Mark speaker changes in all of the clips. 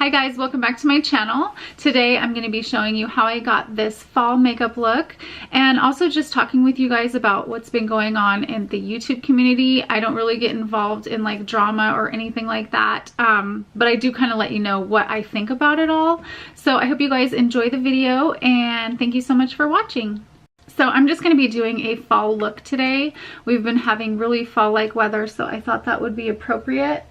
Speaker 1: Hi guys, welcome back to my channel. Today I'm going to be showing you how I got this fall makeup look and also just talking with you guys about what's been going on in the YouTube community. I don't really get involved in like drama or anything like that, but I do kind of let you know what I think about it all. So I hope you guys enjoy the video and thank you so much for watching. So I'm just going to be doing a fall look today. We've been having really fall-like weather, so I thought that would be appropriate.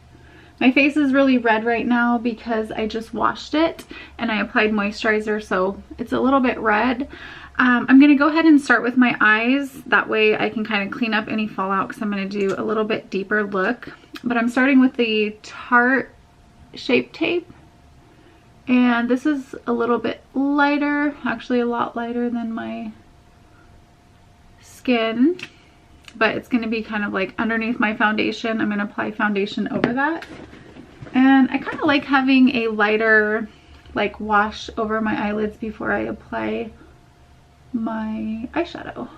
Speaker 1: My face is really red right now because I just washed it and I applied moisturizer, so it's a little bit red. I'm going to go ahead and start with my eyes. That way I can kind of clean up any fallout because I'm going to do a little bit deeper look. But I'm starting with the Tarte Shape Tape. And this is a little bit lighter, actually a lot lighter than my skin. But it's going to be kind of like underneath my foundation. I'm going to apply foundation over that. And I kind of like having a lighter like wash over my eyelids before I apply my eyeshadow.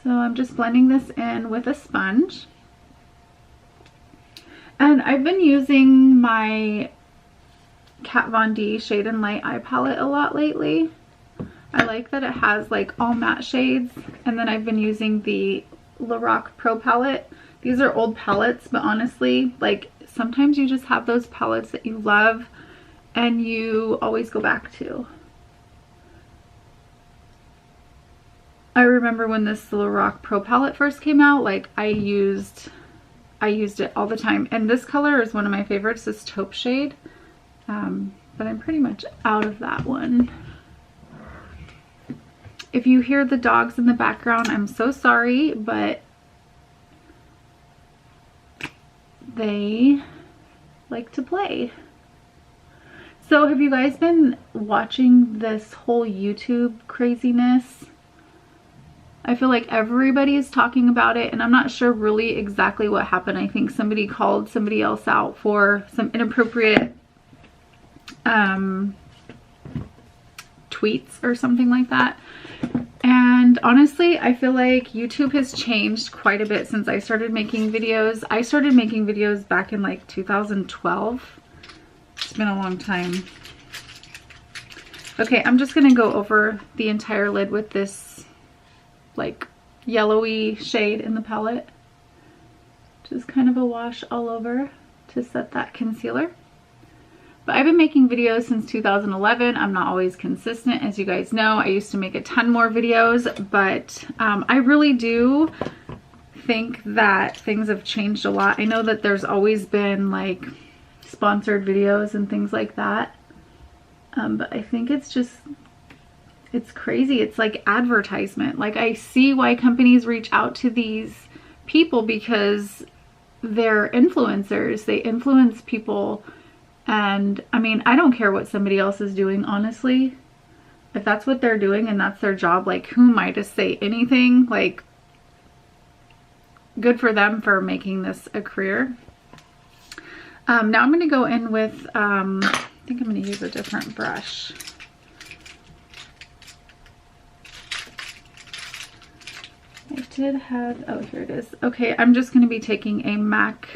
Speaker 1: So I'm just blending this in with a sponge. And I've been using my Kat Von D Shade and Light eye palette a lot lately. I like that it has like all matte shades, and then I've been using the Lorac Pro palette. These are old palettes, but honestly, like sometimes you just have those palettes that you love and you always go back to. I remember when this Lorac Pro palette first came out, like I used it all the time, and this color is one of my favorites, this taupe shade, but I'm pretty much out of that one. If you hear the dogs in the background, I'm so sorry, but they like to play. So have you guys been watching this whole YouTube craziness? I feel like everybody is talking about it, and I'm not sure really exactly what happened. I think somebody called somebody else out for some inappropriate tweets or something like that. And honestly, I feel like YouTube has changed quite a bit since I started making videos. I started making videos back in like 2012. It's been a long time. Okay, I'm just gonna go over the entire lid with this like yellowy shade in the palette. Just kind of a wash all over to set that concealer. But I've been making videos since 2011. I'm not always consistent, as you guys know. I used to make a ton more videos, but I really do think that things have changed a lot. I know that there's always been like sponsored videos and things like that, but I think it's crazy. It's like advertisement. Like I see why companies reach out to these people because they're influencers. They influence people. And I mean, I don't care what somebody else is doing, honestly. If that's what they're doing and that's their job, like who am I to say anything? Like, good for them for making this a career. Now I'm going to go in with, I think I'm going to use a different brush. I did have, oh, here it is. Okay, I'm just going to be taking a MAC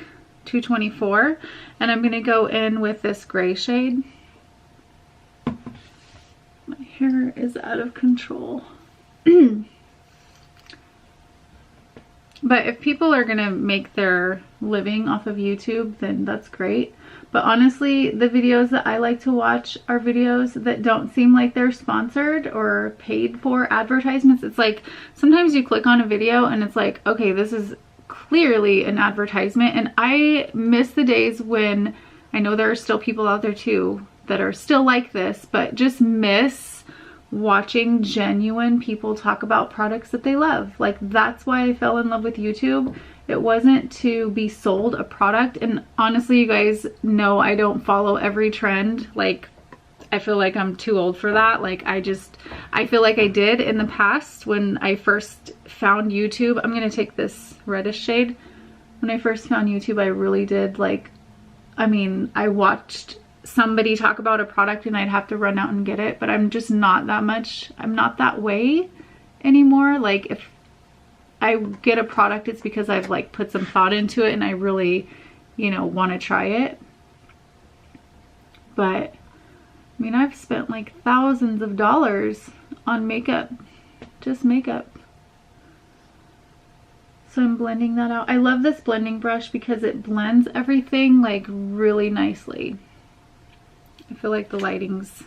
Speaker 1: 224 and I'm going to go in with this gray shade. My hair is out of control. But if people are going to make their living off of YouTube, then that's great. But honestly, the videos that I like to watch are videos that don't seem like they're sponsored or paid for advertisements. It's like sometimes you click on a video and it's like, okay, this is clearly an advertisement, and I miss the days when, I know there are still people out there too that are still like this, but just miss watching genuine people talk about products that they love. Like that's why I fell in love with YouTube. It wasn't to be sold a product, and honestly, you guys know I don't follow every trend. Like I feel like I'm too old for that. Like I feel like I did in the past when I first found YouTube. I'm gonna take this reddish shade. When I first found YouTube, I really did like, I mean, I watched somebody talk about a product and I'd have to run out and get it, but I'm just not that much, I'm not that way anymore. Like if I get a product, it's because I've like put some thought into it and I really you know, want to try it. But I mean, I've spent like thousands of dollars on makeup, just makeup. So I'm blending that out. I love this blending brush because it blends everything like really nicely. I feel like the lighting's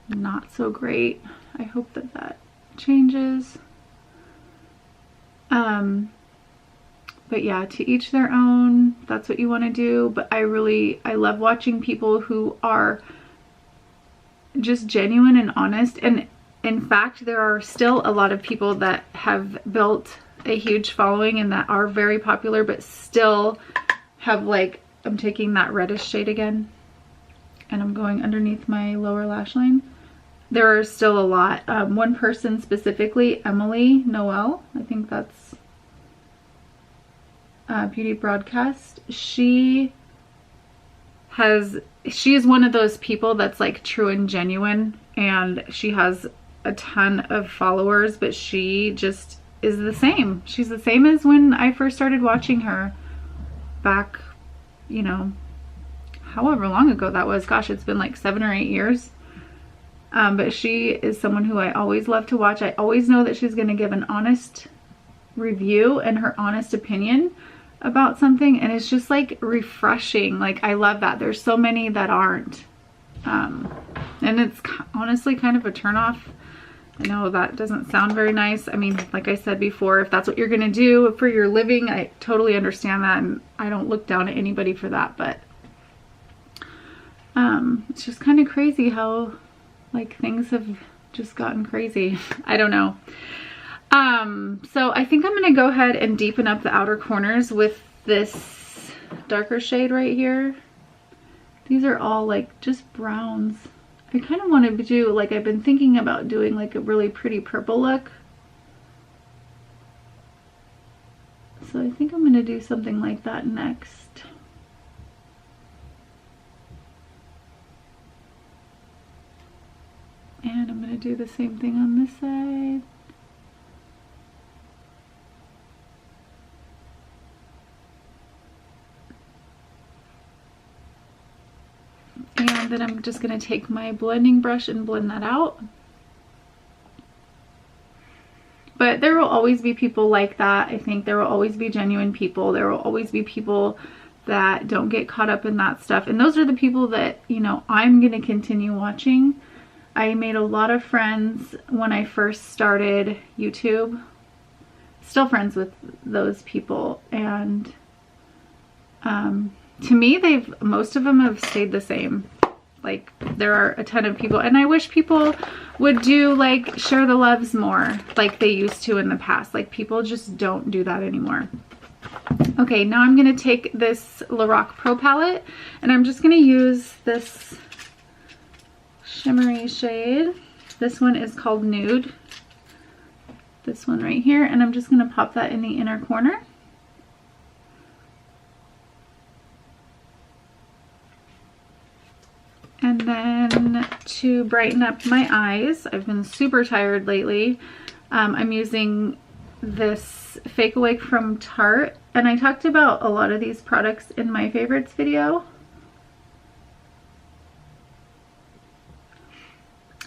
Speaker 1: not so great. I hope that that changes. But yeah, to each their own. That's what you want to do. But I love watching people who are just genuine and honest. And in fact, there are still a lot of people that have built a huge following and that are very popular, but still have like, I'm taking that reddish shade again and I'm going underneath my lower lash line. There are still a lot. One person specifically, Emily Noel, I think that's Beauty Broadcast. She is one of those people that's like true and genuine, and she has a ton of followers, but she just is the same. She's the same as when I first started watching her back, you know, however long ago that was. Gosh, it's been like 7 or 8 years. But she is someone who I always love to watch. I always know that she's going to give an honest review and her honest opinion about something, and it's just like refreshing. Like, I love that. There's so many that aren't, and it's honestly kind of a turnoff. I know that doesn't sound very nice. I mean, like I said before, if that's what you're gonna do for your living, I totally understand that, and I don't look down at anybody for that, but it's just kind of crazy how like things have just gotten crazy. I don't know. So I think I'm gonna go ahead and deepen up the outer corners with this darker shade right here. These are all like just browns. I kind of want to do, like, I've been thinking about doing like a really pretty purple look. So I think I'm gonna do something like that next. And I'm gonna do the same thing on this side. And then I'm just going to take my blending brush and blend that out. But there will always be people like that. I think there will always be genuine people. There will always be people that don't get caught up in that stuff. And those are the people that, you know, I'm going to continue watching. I made a lot of friends when I first started YouTube. Still friends with those people. And to me, most of them have stayed the same. Like, there are a ton of people, and I wish people would do like share the loves more like they used to in the past. Like, people just don't do that anymore. Okay, now I'm gonna take this Lorac Pro palette and I'm just gonna use this shimmery shade. This one is called Nude. This one right here, and I'm just gonna pop that in the inner corner. And then to brighten up my eyes, I've been super tired lately. I'm using this Fake Awake from Tarte, and I talked about a lot of these products in my favorites video.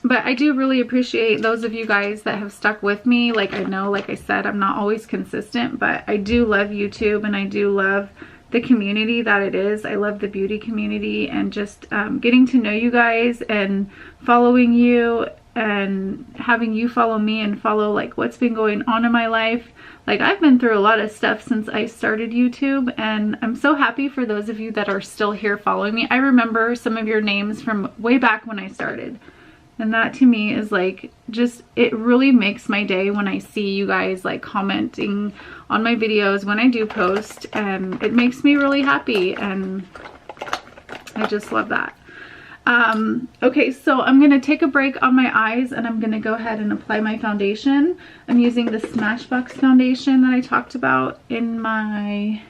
Speaker 1: But I do really appreciate those of you guys that have stuck with me. Like, I know, like I said, I'm not always consistent, but I do love YouTube, and I do love the community that it is. I love the beauty community, and just getting to know you guys and following you and having you follow me and follow like what's been going on in my life. Like, I've been through a lot of stuff since I started YouTube, and I'm so happy for those of you that are still here following me. I remember some of your names from way back when I started. And that to me is like, just, it really makes my day when I see you guys like commenting on my videos when I do post, and it makes me really happy, and I just love that. Okay, so I'm gonna take a break on my eyes, and I'm gonna go ahead and apply my foundation. I'm using the Smashbox foundation that I talked about in my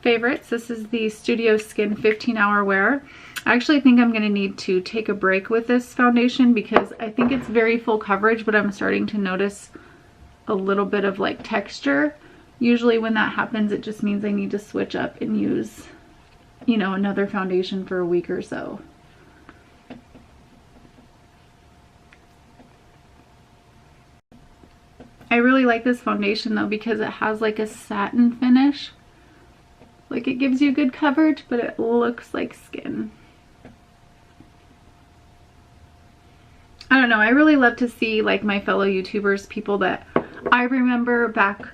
Speaker 1: favorites. This is the Studio Skin 15-hour wear. I actually think I'm going to need to take a break with this foundation because I think it's very full coverage, but I'm starting to notice a little bit of like texture Usually when that happens, it just means I need to switch up and use, you know, another foundation for a week or so. I really like this foundation though because it has like a satin finish. Like it gives you good coverage, but it looks like skin. I don't know, I really love to see like my fellow YouTubers, people that I remember back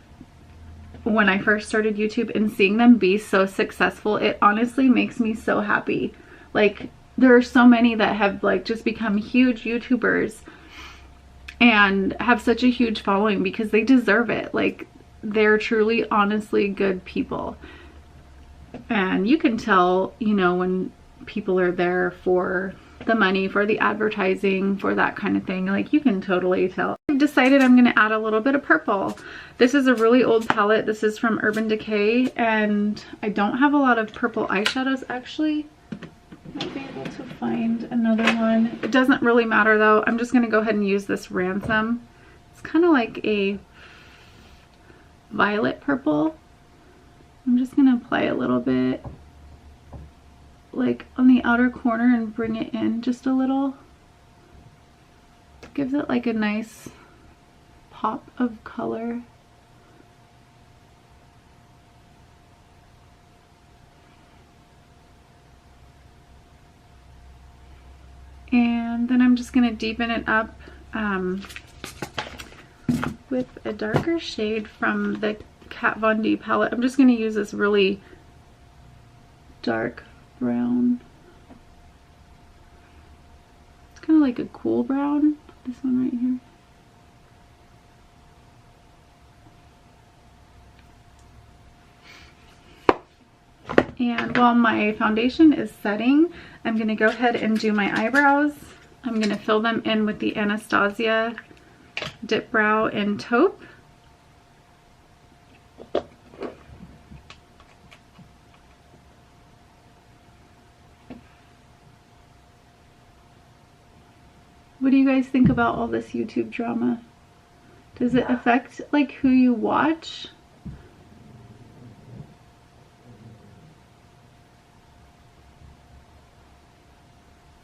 Speaker 1: when I first started YouTube, and seeing them be so successful. It honestly makes me so happy. Like there are so many that have like just become huge YouTubers and have such a huge following because they deserve it. Like they're truly, honestly good people. And you can tell, you know, when people are there for the money, for the advertising, for that kind of thing. Like you can totally tell. I've decided I'm going to add a little bit of purple. This is a really old palette. This is from Urban Decay, and I don't have a lot of purple eyeshadows actually. Might be able to find another one. It doesn't really matter though. I'm just going to go ahead and use this Ransom. It's kind of like a violet purple. I'm just going to apply a little bit like on the outer corner and bring it in just a little. Gives it like a nice pop of color. And then I'm just going to deepen it up with a darker shade from the Kat Von D palette. I'm just going to use this really dark brown. It's kind of like a cool brown, this one right here. And while my foundation is setting, I'm going to go ahead and do my eyebrows. I'm going to fill them in with the Anastasia Dip Brow in Taupe. What do you guys think about all this YouTube drama? Does it affect like who you watch?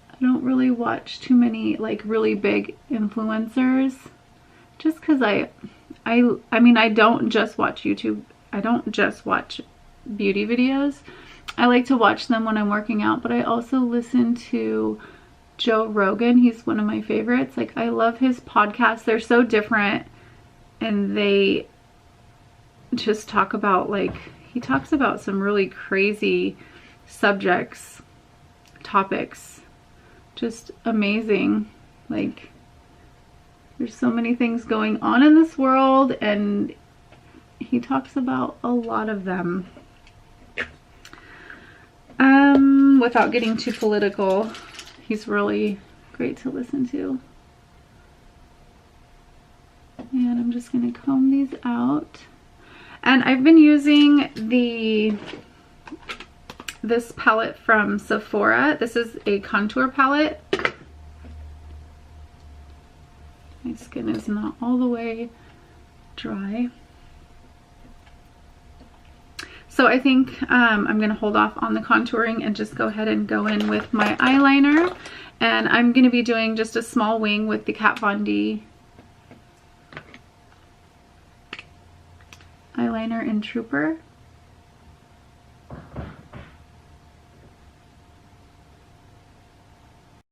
Speaker 1: I don't really watch too many like really big influencers, just because I mean I don't just watch YouTube. I don't just watch beauty videos. I like to watch them when I'm working out, but I also listen to Joe Rogan. He's one of my favorites. Like I love his podcasts. They're so different, and they just talk about like, he talks about some really crazy subjects, topics, just amazing. Like there's so many things going on in this world, and he talks about a lot of them. Without getting too political, he's really great to listen to. And I'm just going to comb these out. And I've been using this palette from Sephora. This is a contour palette. My skin is not all the way dry. So I think I'm going to hold off on the contouring and just go ahead and go in with my eyeliner. And I'm going to be doing just a small wing with the Kat Von D eyeliner in Trooper.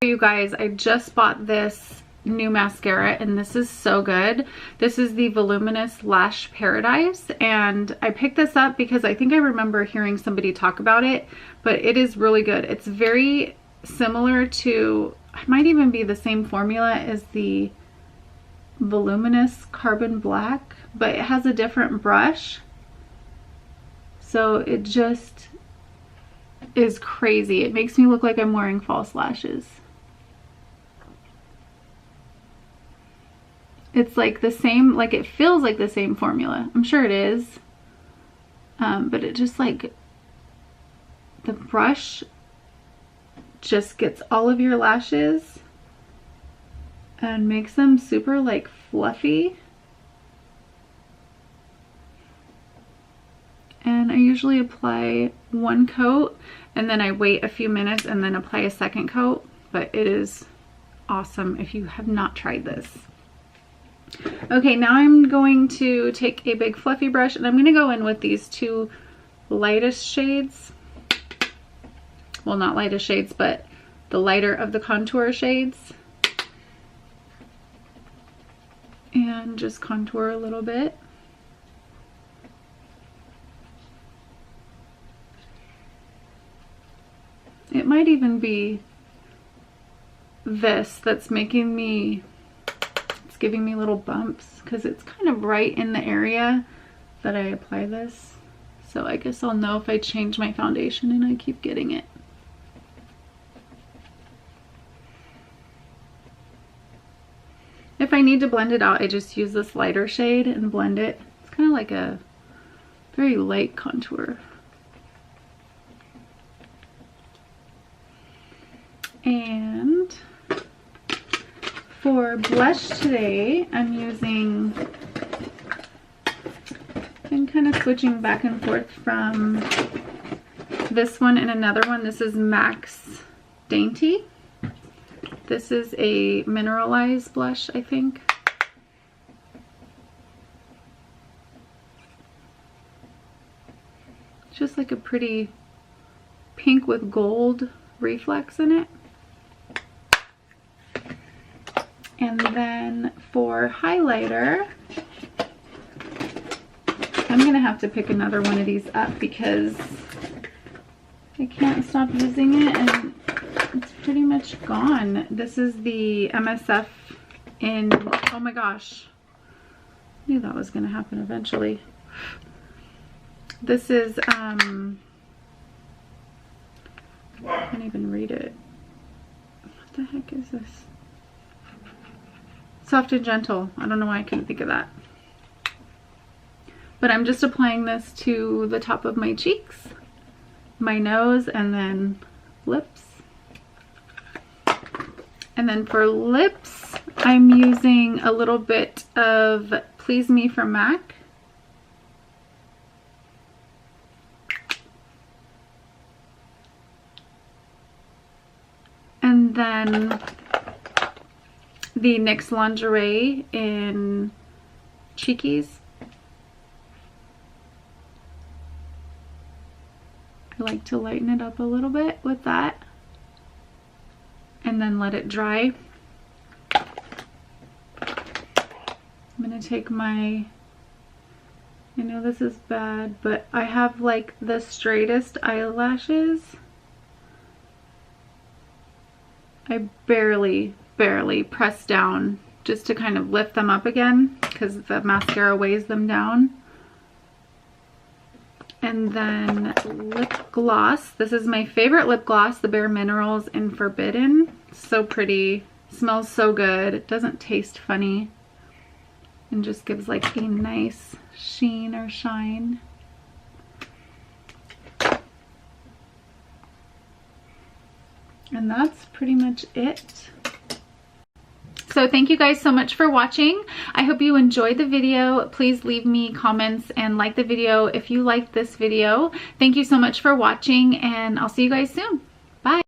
Speaker 1: You guys, I just bought this new mascara, and this is so good. This is the Voluminous Lash Paradise, and I picked this up because I think I remember hearing somebody talk about it, but it is really good. It's very similar to, it might even be the same formula as the Voluminous Carbon Black, but it has a different brush. So it just is crazy. It makes me look like I'm wearing false lashes. It's like the same, like it feels like the same formula. I'm sure it is. But it just like, the brush just gets all of your lashes and makes them super like fluffy. then I usually apply one coat and then I wait a few minutes and then apply a second coat, but it is awesome if you have not tried this. Okay, now I'm going to take a big fluffy brush and I'm going to go in with these two lightest shades. Well, not lightest shades, but the lighter of the contour shades. And just contour a little bit. It might even be this that's making me, it's giving me little bumps because it's kind of right in the area that I apply this. So I guess I'll know if I change my foundation and I keep getting it. If I need to blend it out, I just use this lighter shade and blend it. It's kind of like a very light contour. And for blush today, I'm kind of switching back and forth from this one and another one. This is MAC's Dainty. This is a mineralized blush, I think. It's just like a pretty pink with gold reflex in it. And then for highlighter, I'm gonna have to pick another one of these up because I can't stop using it and it's pretty much gone. This is the MSF in, oh my gosh, I knew that was gonna happen eventually. This is, I can't even read it. What the heck is this? Soft and Gentle. I don't know why I couldn't think of that. But I'm just applying this to the top of my cheeks, my nose, and then lips. And then for lips, I'm using a little bit of Please Me from MAC. And then the NYX Lingerie in Cheekies. I like to lighten it up a little bit with that and then let it dry. I'm gonna take my, I know this is bad, but I have like the straightest eyelashes. I barely press down just to kind of lift them up again because the mascara weighs them down. And then lip gloss. This is my favorite lip gloss, the Bare Minerals in Forbidden. So pretty, smells so good. It doesn't taste funny and just gives like a nice sheen or shine. And that's pretty much it. So thank you guys so much for watching. I hope you enjoyed the video. Please leave me comments and like the video if you liked this video. Thank you so much for watching, and I'll see you guys soon.